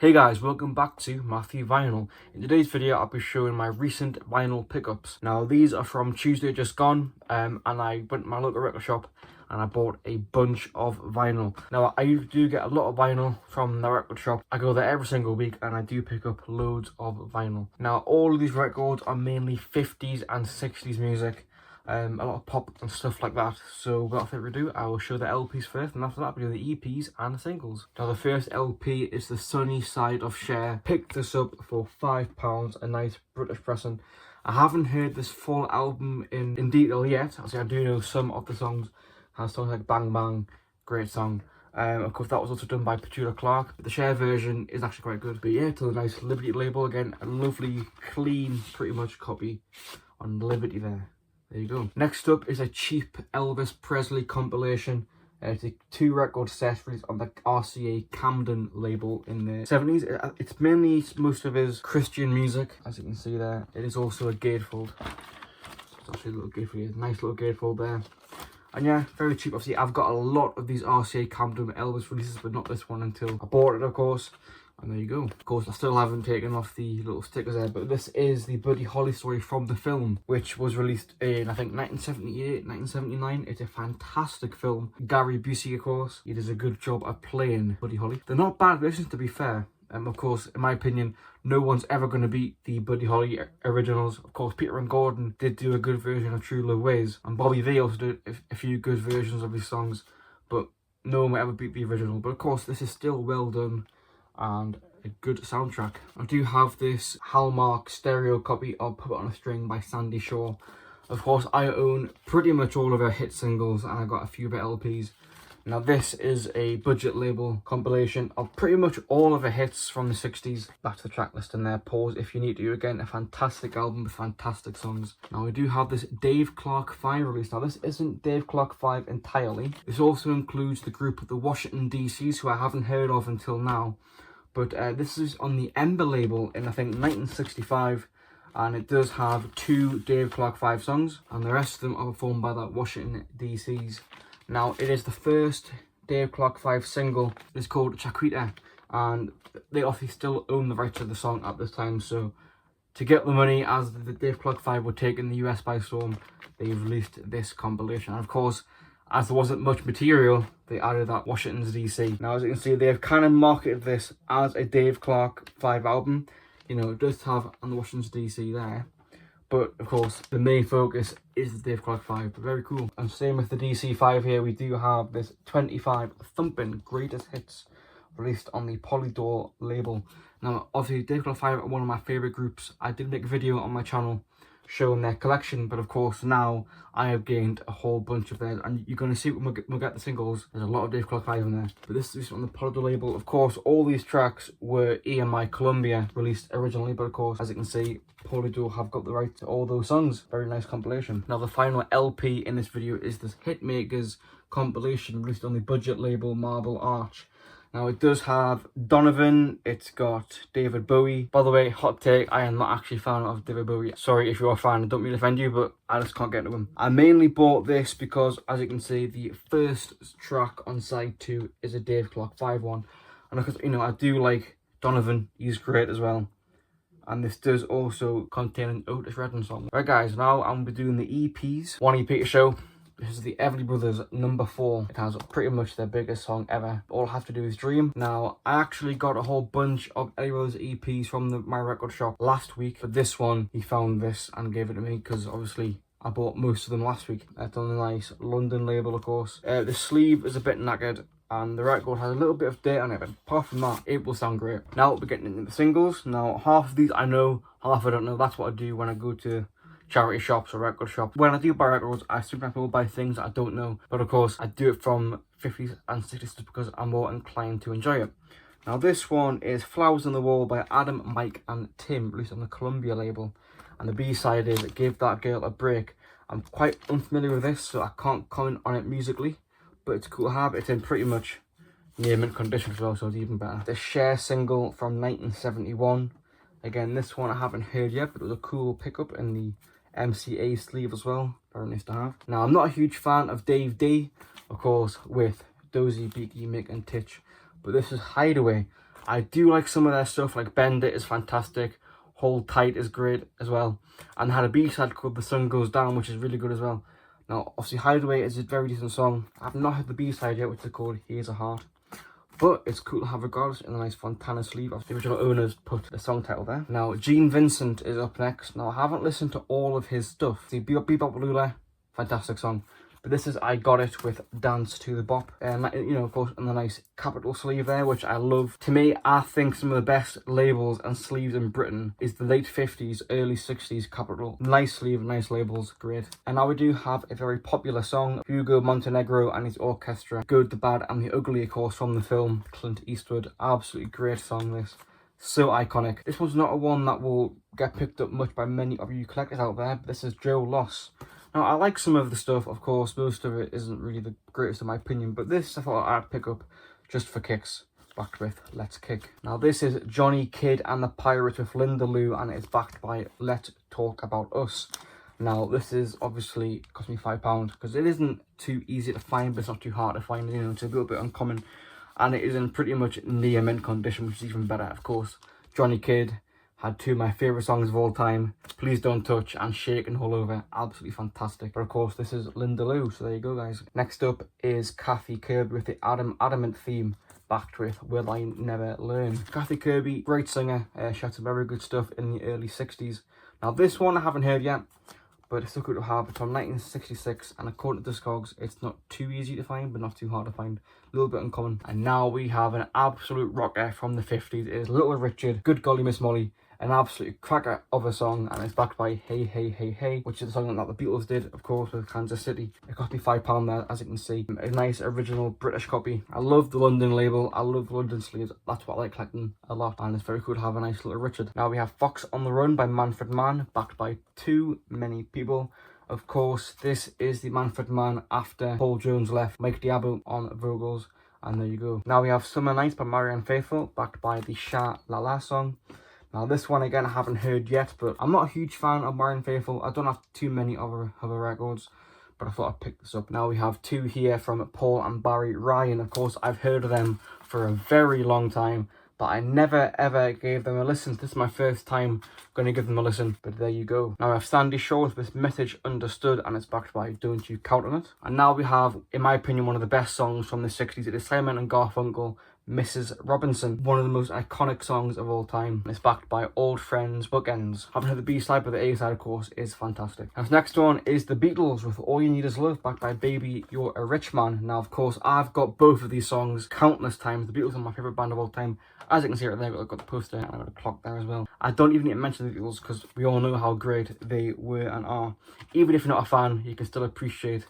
Hey guys, welcome back to Matthew Vinyl. In today's video, I'll be showing my recent vinyl pickups. Now, these are from Tuesday just gone, and I went to my local record shop and I bought a bunch of vinyl. Now, I do get a lot of vinyl from the record shop. I go there every single week and I do pick up loads of vinyl. Now, all of these records are mainly 50s and 60s music. A lot of pop and stuff like that. So without further ado, I will show the LPs first, and after that we'll do the EPs and the singles. Now the first LP is The Sunny Side of Cher. Picked this up for £5, a nice British pressing. I haven't heard this full album in detail yet. I do know some of the songs. Has songs like Bang Bang, great song. Of course that was also done by Petula Clark. The Cher version is actually quite good. But yeah, to the nice Liberty label again, a lovely clean pretty much copy on Liberty there. There you go. Next up is a cheap Elvis Presley compilation. It's a 2-record set released on the RCA Camden label in the 70s. It's mainly most of his Christian music, as you can see there. It is also a gatefold. It's actually a little gatefold, nice little gatefold there. And yeah, very cheap. Obviously, I've got a lot of these RCA Camden Elvis releases, but not this one until I bought it, of course. And there you go. Of course, I still haven't taken off the little stickers there, but this is the Buddy Holly story from the film, which was released in, I think, 1978, 1979. It's a fantastic film. Gary Busey, of course, he does a good job at playing Buddy Holly. They're not bad versions, to be fair. Of course, in my opinion, no one's ever going to beat the Buddy Holly originals. Of course, Peter and Gordon did do a good version of True Love Ways, and Bobby Vee also did a few good versions of his songs, but no one will ever beat the original. But of course, this is still well done and a good soundtrack. I do have this Hallmark stereo copy of Puppet on a String by Sandy Shaw. Of course, I own pretty much all of her hit singles, and I got a few of her LPs. Now this is a budget label compilation of pretty much all of her hits from the 60s. Back to the track list in there, pause if you need to. Again, a fantastic album with fantastic songs. Now we do have this Dave Clark 5 release. Now this isn't Dave Clark 5 entirely. This also includes the group of the Washington DC's, who I haven't heard of until now. But this is on the Ember label in, I think, 1965. And it does have 2 Dave Clark 5 songs, and the rest of them are performed by that Washington DC's. Now, it is the first Dave Clark 5 single. It's called Chiquita, and they obviously still own the rights to the song at this time. So, to get the money, as the Dave Clark 5 were taking the US by storm, they released this compilation. And of course, as there wasn't much material, they added that Washington's DC. Now, as you can see, they've kind of marketed this as a Dave Clark 5 album. You know, it does have on the Washington's DC there. But, of course, the main focus is the Dave Clark 5. But very cool. And same with the DC 5 here, we do have this 25 thumping greatest hits released on the Polydor label. Now, obviously, Dave Clark 5 are one of my favourite groups. I did make a video on my channel showing their collection, but of course now I have gained a whole bunch of theirs, and you're going to see when we'll get the singles. There's a lot of Dave Clark 5 in there, but this is on the Polydor label. Of course, all these tracks were EMI Columbia released originally, but of course, as you can see, Polydor have got the right to all those songs. Very nice compilation. Now the final LP in this video is this Hitmakers compilation released on the budget label Marble Arch. Now it does have Donovan, it's got David Bowie. By the way, hot take, I am not actually a fan of David Bowie. Sorry if you're a fan, I don't mean to offend you, but I just can't get into him. I mainly bought this because, as you can see, the first track on side 2 is a Dave Clark 5 one. And because, you know, I do like Donovan, he's great as well. And this does also contain an Otis Redding song. Right guys, now I'm going to be doing the EPs. One EP to show. This is the Everly Brothers number 4. It has pretty much their biggest song ever. All I Have to Do Is Dream. Now, I actually got a whole bunch of Everly Brothers EPs from my record shop last week. But this one, he found this and gave it to me because obviously I bought most of them last week. It's on the nice London label, of course. The sleeve is a bit knackered, and the record has a little bit of dirt on it, but apart from that, it will sound great. Now we're getting into the singles. Now, half of these I know, half I don't know. That's what I do when I go to charity shops or record shops. When I do buy records, I sometimes will buy things that I don't know, but of course I do it from 50s and 60s because I'm more inclined to enjoy it. Now this one is Flowers on the Wall by Adam, Mike and Tim, released on the Columbia label, and the B-side is Give That Girl a Break. I'm quite unfamiliar with this, so I can't comment on it musically, but it's cool to have. It's in pretty much near mint condition as well, so it's even better. The Cher single from 1971. Again, this one I haven't heard yet, but it was a cool pickup in the MCA sleeve as well. Very nice to have. Now, I'm not a huge fan of Dave D, of course, with Dozy, Beaky, Mick and Titch, but this is Hideaway. I do like some of their stuff, like Bend It is fantastic, Hold Tight is great as well, and they had a B-side called The Sun Goes Down, which is really good as well. Now, obviously, Hideaway is a very decent song. I've not heard the B-side yet, which is called Here's a Heart. But it's cool to have regardless in a nice Fontana sleeve. The original owners put the song title there. Now, Gene Vincent is up next. Now, I haven't listened to all of his stuff. See, Bebop Lula, fantastic song. But this is I Got It with Dance to the Bop. And, you know, of course, on the nice capital sleeve there, which I love. To me, I think some of the best labels and sleeves in Britain is the late 50s, early 60s capital. Nice sleeve, nice labels, great. And now we do have a very popular song, Hugo Montenegro and his orchestra. Good, the Bad and the Ugly, of course, from the film Clint Eastwood. Absolutely great song, this. So iconic. This was not a one that will get picked up much by many of you collectors out there, but this is Joe Loss. Now, I like some of the stuff, of course. Most of it isn't really the greatest in my opinion, but this I thought I'd pick up just for kicks. Backed with Let's Kick. Now, this is Johnny Kidd and the Pirates with Linda Lou, and it's backed by Let's Talk About Us. Now, this is obviously cost me £5 because it isn't too easy to find, but it's not too hard to find. You know, it's a little bit uncommon, and it is in pretty much near mint condition, which is even better, of course. Johnny Kidd had two of my favourite songs of all time, Please Don't Touch and Shake and All Over. Absolutely fantastic. But of course, this is Linda Lou, so there you go, guys. Next up is Kathy Kirby with the Adamant theme, backed with Will I Never Learn. Kathy Kirby, great singer, she had some very good stuff in the early 60s. Now, this one I haven't heard yet, but it's still good to have. It's from 1966, and according to Discogs, it's not too easy to find, but not too hard to find. A little bit uncommon. And now we have an absolute rocker from the 50s. It is Little Richard, Good Golly Miss Molly. An absolute cracker of a song, and it's backed by Hey Hey Hey Hey, which is a song that the Beatles did, of course, with Kansas City. It cost me £5 there, as you can see. A nice original British copy. I love the London label, I love the London sleeves. That's what I like collecting a lot, and it's very cool to have a nice Little Richard. Now we have Fox on the Run by Manfred Mann, backed by too many people. Of course, this is the Manfred Mann after Paul Jones left, Mike Diabo on vocals, and there you go. Now we have Summer Nights by Marianne Faithfull, backed by the Sha La La song. Now, this one, again, I haven't heard yet, but I'm not a huge fan of Marianne Faithfull. I don't have too many of her records, but I thought I'd pick this up. Now, we have two here from Paul and Barry Ryan. Of course, I've heard of them for a very long time, but I never, ever gave them a listen. This is my first time going to give them a listen, but there you go. Now, I have Sandy Shaw with Message Understood, and it's backed by Don't You Count On It. And now we have, in my opinion, one of the best songs from the 60s. It is Simon and Garfunkel, Mrs. Robinson, one of the most iconic songs of all time. It's backed by Old Friends Bookends. Haven't heard the B-side, but the A-side, of course, is fantastic. Now, the next one is the Beatles with All You Need Is Love, backed by Baby You're a Rich Man. Now, of course, I've got both of these songs countless times. The Beatles are my favourite band of all time. As you can see right there, I've got the poster and I've got a clock there as well. I don't even need to mention the Beatles because we all know how great they were and are. Even if you're not a fan, you can still appreciate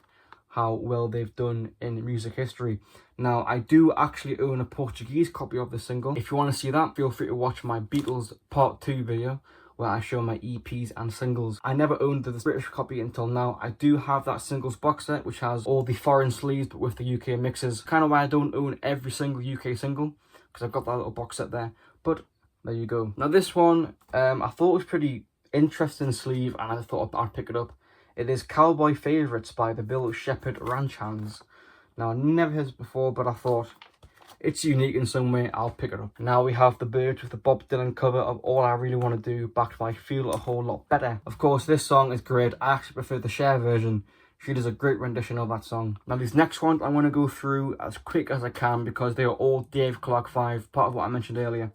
how well they've done in music history. Now, I do actually own a Portuguese copy of the single. If you want to see that, feel free to watch my Beatles Part 2 video, where I show my EPs and singles. I never owned the British copy until now. I do have that singles box set, which has all the foreign sleeves, but with the UK mixes. Kind of why I don't own every single UK single, because I've got that little box set there. But there you go. Now, this one, I thought was pretty interesting sleeve, and I thought I'd pick it up. It is Cowboy Favorites by the Bill Shepherd Ranch Hands. Now, I never heard this before, but I thought it's unique in some way. I'll pick it up. Now we have the Birds with the Bob Dylan cover of All I Really Want to Do, backed by Feel a Whole Lot Better. Of course, this song is great. I actually prefer the Cher version. She does a great rendition of that song. Now, these next ones I'm going to go through as quick as I can because they are all Dave Clark 5, part of what I mentioned earlier.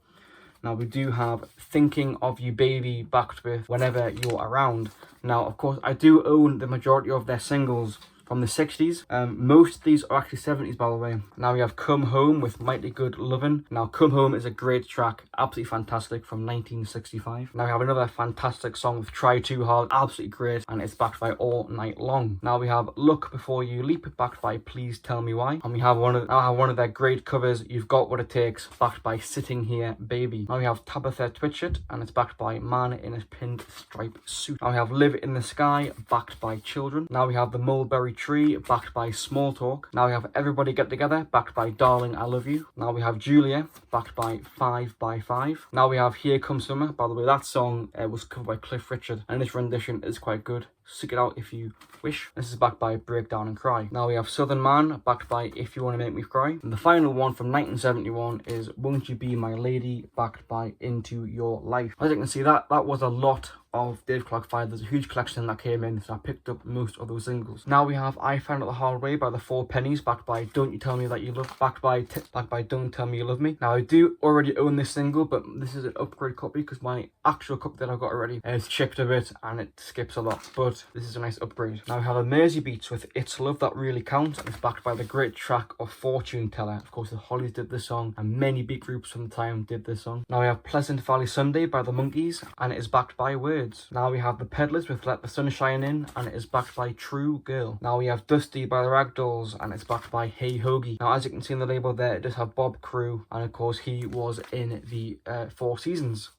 Now, we do have Thinking of You Baby, backed with Whenever You're Around. Now, of course, I do own the majority of their singles from the 60s. Most of these are actually 70s, by the way. Now we have Come Home with Mighty Good Lovin'. Now, Come Home is a great track, absolutely fantastic, from 1965. Now we have another fantastic song with Try Too Hard, absolutely great, and it's backed by All Night Long. Now we have Look Before You Leap, backed by Please Tell Me Why. And we have one of their great covers, You've Got What It Takes, backed by Sitting Here Baby. Now we have Tabitha Twitchett, and it's backed by Man in a Pinstripe Suit. Now we have Live in the Sky, backed by Children. Now we have The Mulberry Tree, backed by Small Talk. Now we have Everybody Get Together, backed by Darling I Love You. Now we have Julia, backed by 5 by 5. Now we have Here Comes Summer. By the way, that song was covered by Cliff Richard, and this rendition is quite good. Seek it out if you wish. This is backed by Breakdown and Cry. Now we have Southern Man, backed by If You Want to Make Me Cry. And the final one from 1971 is Won't You Be My Lady, backed by Into Your Life. As you can see, that was a lot of Dave Clark 5. There's a huge collection that came in, so I picked up most of those singles. Now we have I Found It the Hard Way by the Four Pennies, backed by Don't You Tell Me That You Love, backed by Don't Tell Me You Love Me. Now I do already own this single, but this is an upgrade copy because my actual copy that I've got already is chipped a bit and it skips a lot, but this is a nice upgrade. Now we have a Mersey Beats with It's Love That Really Counts, and it's backed by the great track of Fortune Teller. Of course, the Hollies did this song, and many big groups from the time did this song. Now we have Pleasant Valley Sunday by the Monkees, and it is backed by Words. Now we have the Peddlers with Let the Sun Shine In, and it is backed by True Girl. Now we have Dusty by the Ragdolls, and it's backed by Hey Hoagie. Now as you can see in the label there, it does have Bob Crew, and of course he was in the Four Seasons.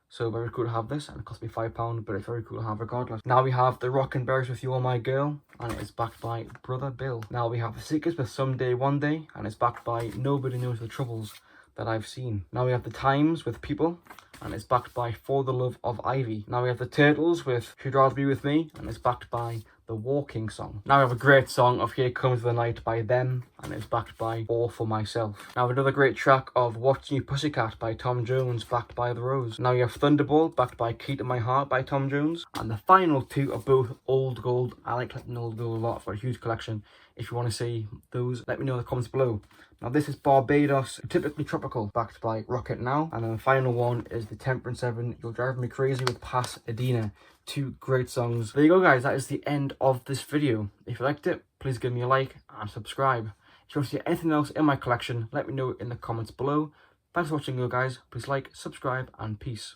So very cool to have this, and it cost me £5, but it's very cool to have regardless. Now we have the Rockin' Berries with You're My Girl, and it is backed by Brother Bill. Now we have the Seekers with Someday One Day, and it's backed by Nobody Knows the Troubles That I've Seen. Now we have the Times with People, and it's backed by For the Love of Ivy. Now we have the Turtles with She'd Rather Be With Me, and it's backed by The Walking Song. Now we have a great song of Here Comes the Night by Them, and it's backed by All For Myself. Now another great track of Watching You Pussycat by Tom Jones, backed by The Rose. Now you have Thunderball, backed by Key to My Heart by Tom Jones. And the final two are both old gold. I like collecting old gold a lot for a huge collection. If you want to see those, let me know in the comments below. Now this is Barbados, Typically Tropical, backed by Rocket Now. And then the final one is the Temperance 7, You're Driving Me Crazy with Pasadena. Two great songs. There you go guys, that is the end of this video. If you liked it, please give me a like and subscribe. If you want to see anything else in my collection, let me know in the comments below. Thanks for watching guys, please like, subscribe and peace.